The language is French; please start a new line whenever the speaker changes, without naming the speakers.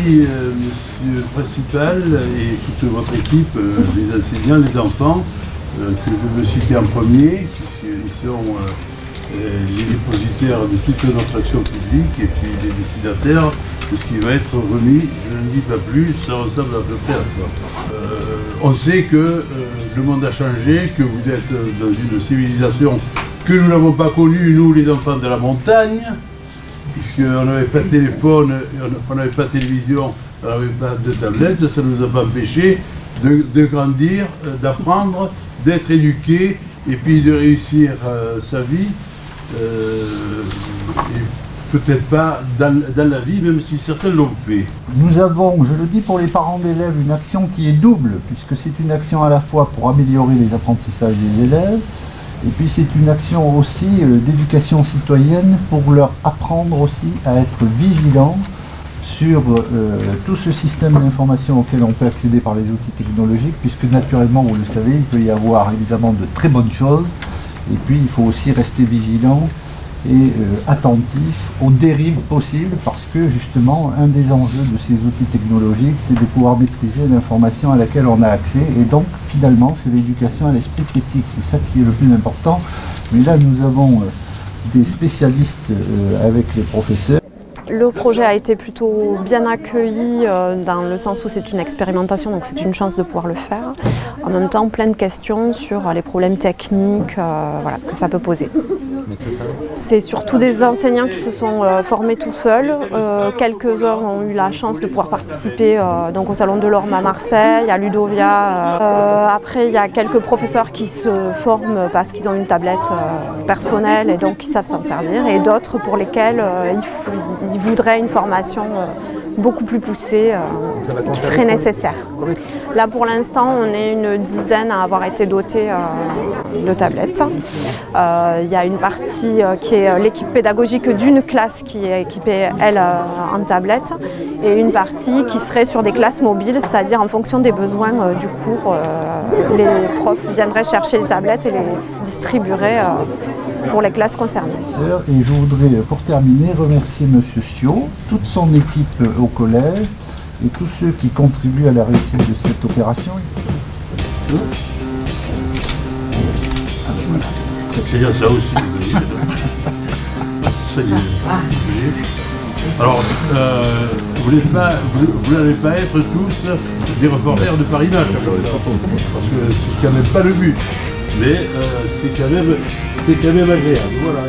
remercie Monsieur le Principal et toute votre équipe, les enseignants, les enfants, que je veux citer en premier, puisqu'ils sont les dépositaires de toute notre action publique et puis les destinataires de ce qui va être remis. Je ne dis pas plus, ça ressemble à peu près à ça. On sait que le monde a changé, que vous êtes dans une civilisation que nous n'avons pas connue, nous les enfants de la montagne, puisqu'on n'avait pas de téléphone, on n'avait pas de télévision, on n'avait pas de tablette, ça ne nous a pas empêché de grandir, d'apprendre, d'être éduqué et puis de réussir sa vie. Et peut-être pas dans la vie, même si certains l'ont fait.
Nous avons, je le dis pour les parents d'élèves, une action qui est double, puisque c'est une action à la fois pour améliorer les apprentissages des élèves, et puis c'est une action aussi d'éducation citoyenne pour leur apprendre aussi à être vigilants sur tout ce système d'information auquel on peut accéder par les outils technologiques, puisque naturellement, vous le savez, il peut y avoir évidemment de très bonnes choses, et puis il faut aussi rester vigilant et attentif aux dérives possibles, parce que justement, un des enjeux de ces outils technologiques, c'est de pouvoir maîtriser l'information à laquelle on a accès, et donc finalement, c'est l'éducation à l'esprit critique, c'est ça qui est le plus important. Mais là, nous avons des spécialistes avec les professeurs.
Le projet a été plutôt bien accueilli dans le sens où c'est une expérimentation, donc c'est une chance de pouvoir le faire. En même temps, plein de questions sur les problèmes techniques voilà, que ça peut poser. C'est surtout des enseignants qui se sont formés tout seuls. Quelques-uns ont eu la chance de pouvoir participer donc au Salon de l'Orme à Marseille, à Ludovia. Après, il y a quelques professeurs qui se forment parce qu'ils ont une tablette personnelle et donc ils savent s'en servir. Et d'autres pour lesquels ils voudraient une formation beaucoup plus poussée qui serait nécessaire. Là pour l'instant on est une dizaine à avoir été dotés de tablettes. Il y a une partie qui est l'équipe pédagogique d'une classe qui est équipée elle en tablette et une partie qui serait sur des classes mobiles, c'est-à-dire en fonction des besoins du cours, les profs viendraient chercher les tablettes et les distribueraient pour les classes concernées.
Et je voudrais pour terminer remercier M. Sio, toute son équipe au collège et tous ceux qui contribuent à la réussite de cette opération.
Il y a ça aussi. Ça y est. Alors, vous n'allez pas être tous des reporters de Paris Match, parce que c'est quand même pas le but. Mais c'est quand même agréable. Voilà.